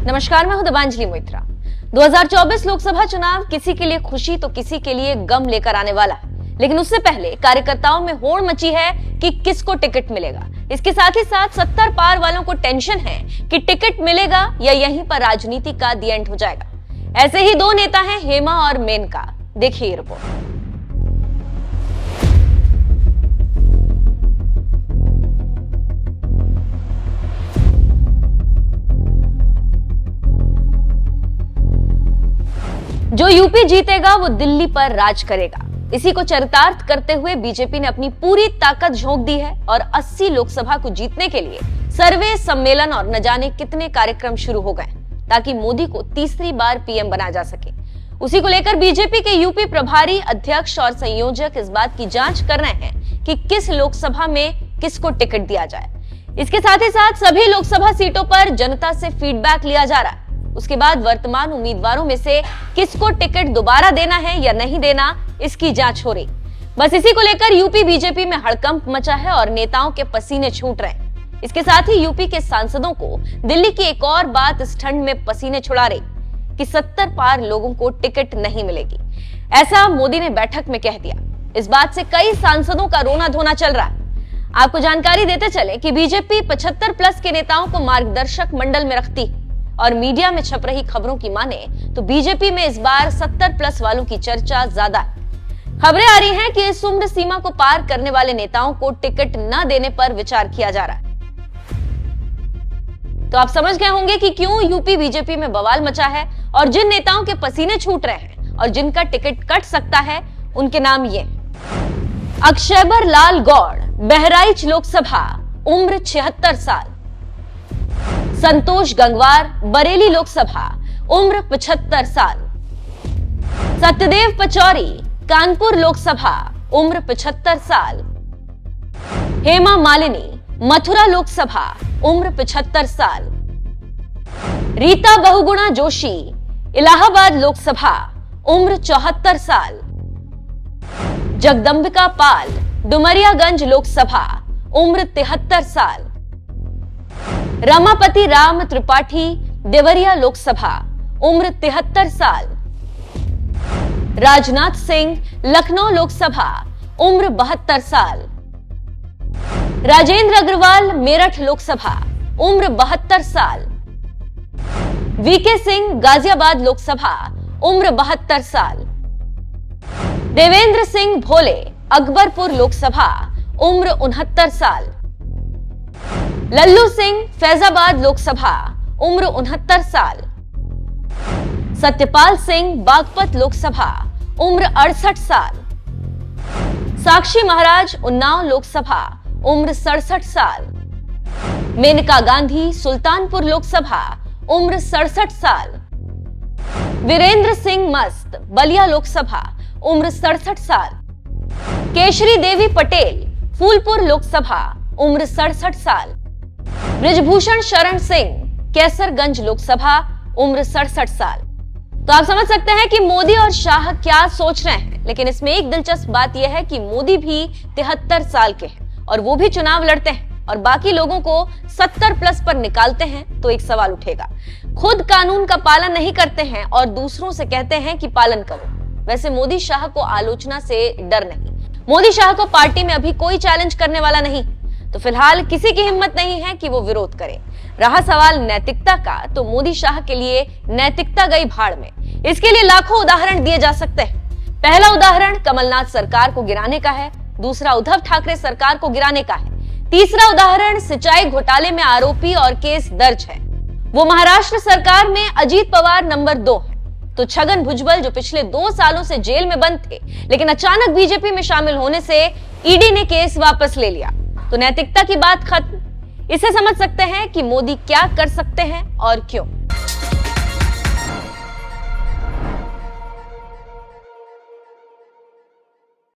नमस्कार, मैं हूं दिबांजलि मोइत्रा। 2024 लोकसभा चुनाव किसी के लिए खुशी तो किसी के लिए गम लेकर आने वाला है, लेकिन उससे पहले कार्यकर्ताओं में होड़ मची है कि किसको टिकट मिलेगा। इसके साथ ही साथ 70 पार वालों को टेंशन है कि टिकट मिलेगा या यहीं पर राजनीति का दी एंड हो जाएगा। ऐसे ही दो नेता हैं, हेमा और मेनका। देखिए रिपोर्ट। जो यूपी जीतेगा वो दिल्ली पर राज करेगा। इसी को चरितार्थ करते हुए बीजेपी ने अपनी पूरी ताकत झोंक दी है और 80 लोकसभा को जीतने के लिए सर्वे, सम्मेलन और न जाने कितने कार्यक्रम शुरू हो गए ताकि मोदी को तीसरी बार पीएम बनाया जा सके। उसी को लेकर बीजेपी के यूपी प्रभारी अध्यक्ष और संयोजक इस बात की जांच कर रहे हैं कि किस लोकसभा में किसको टिकट दिया जाए। इसके साथ ही साथ सभी लोकसभा सीटों पर जनता से फीडबैक लिया जा रहा है। उसके बाद वर्तमान उम्मीदवारों में से किसको टिकट दोबारा देना है या नहीं देना, इसकी जांच हो रही। बस इसी को लेकर यूपी बीजेपी में हड़कंप मचा है और नेताओं के पसीने छूट रहे हैं। इसके साथ ही यूपी के सांसदों को दिल्ली की एक और बात इस ठंड में पसीने छुड़ा रही कि 70 पार लोगों को टिकट नहीं मिलेगी। ऐसा मोदी ने बैठक में कह दिया। इस बात से कई सांसदों का रोना धोना चल रहा है। आपको जानकारी देते चले कि बीजेपी 75 प्लस के नेताओं को मार्गदर्शक मंडल में रखती है और मीडिया में छप रही खबरों की माने तो बीजेपी में इस बार 70 प्लस वालों की चर्चा ज्यादा है। खबरें आ रही हैं कि इस उम्र सीमा को पार करने वाले नेताओं को टिकट न देने पर विचार किया जा रहा है। तो आप समझ गए होंगे कि क्यों यूपी बीजेपी में बवाल मचा है और जिन नेताओं के पसीने छूट रहे हैं और जिनका टिकट कट सकता है उनके नाम ये: अक्षयबर लाल गौड़, बहराइच लोकसभा, उम्र 76 साल। संतोष गंगवार, बरेली लोकसभा, उम्र 75 साल। सत्यदेव पचौरी, कानपुर लोकसभा, उम्र 75 साल। हेमा मालिनी, मथुरा लोकसभा, उम्र 75 साल। रीता बहुगुणा जोशी, इलाहाबाद लोकसभा, उम्र 74 साल। जगदंबिका पाल, डुमरियागंज लोकसभा, उम्र 73 साल। रमापति राम त्रिपाठी, देवरिया लोकसभा, उम्र 73 साल। राजनाथ सिंह, लखनऊ लोकसभा, उम्र 72 साल। राजेंद्र अग्रवाल, मेरठ लोकसभा, उम्र 72 साल। वीके सिंह, गाजियाबाद लोकसभा, उम्र 72 साल। देवेंद्र सिंह भोले, अकबरपुर लोकसभा, उम्र 69 साल। लल्लू सिंह, फैजाबाद लोकसभा, उम्र 69 साल। सत्यपाल सिंह, बागपत लोकसभा, उम्र 68 साल। साक्षी महाराज, उन्नाव लोकसभा, उम्र 67 साल। मेनका गांधी, सुल्तानपुर लोकसभा, उम्र 67 साल। वीरेंद्र सिंह मस्त, बलिया लोकसभा, उम्र 67 साल। केशरी देवी पटेल, फूलपुर लोकसभा, उम्र 67 साल। ब्रिजभूषण शरण सिंह, कैसरगंज लोकसभा, उम्र 67 साल। तो आप समझ सकते हैं कि मोदी और शाह क्या सोच रहे हैं। लेकिन इसमें एक दिलचस्प बात यह है कि मोदी भी 73 साल के हैं और वो भी चुनाव लड़ते हैं और बाकी लोगों को 70 प्लस पर निकालते हैं। तो एक सवाल उठेगा, खुद कानून का पालन नहीं करते हैं और दूसरों से कहते हैं कि पालन करो। वैसे मोदी शाह को आलोचना से डर नहीं। मोदी शाह को पार्टी में अभी कोई चैलेंज करने वाला नहीं, तो फिलहाल किसी की हिम्मत नहीं है कि वो विरोध करे। रहा सवाल नैतिकता का, तो मोदी शाह के लिए नैतिकता गई भाड़ में। इसके लिए लाखों उदाहरण दिए जा सकते हैं। पहला उदाहरण कमलनाथ सरकार को गिराने का है, दूसरा उद्धव ठाकरे सरकार को गिराने का है, तीसरा उदाहरण सिंचाई घोटाले में आरोपी और केस दर्ज है, वो महाराष्ट्र सरकार में अजीत पवार नंबर 2 है। तो छगन भुजबल जो पिछले 2 सालों से जेल में बंद थे, लेकिन अचानक बीजेपी में शामिल होने से ईडी ने केस वापस ले लिया। तो नैतिकता की बात खत्म। इसे समझ सकते हैं कि मोदी क्या कर सकते हैं और क्यों।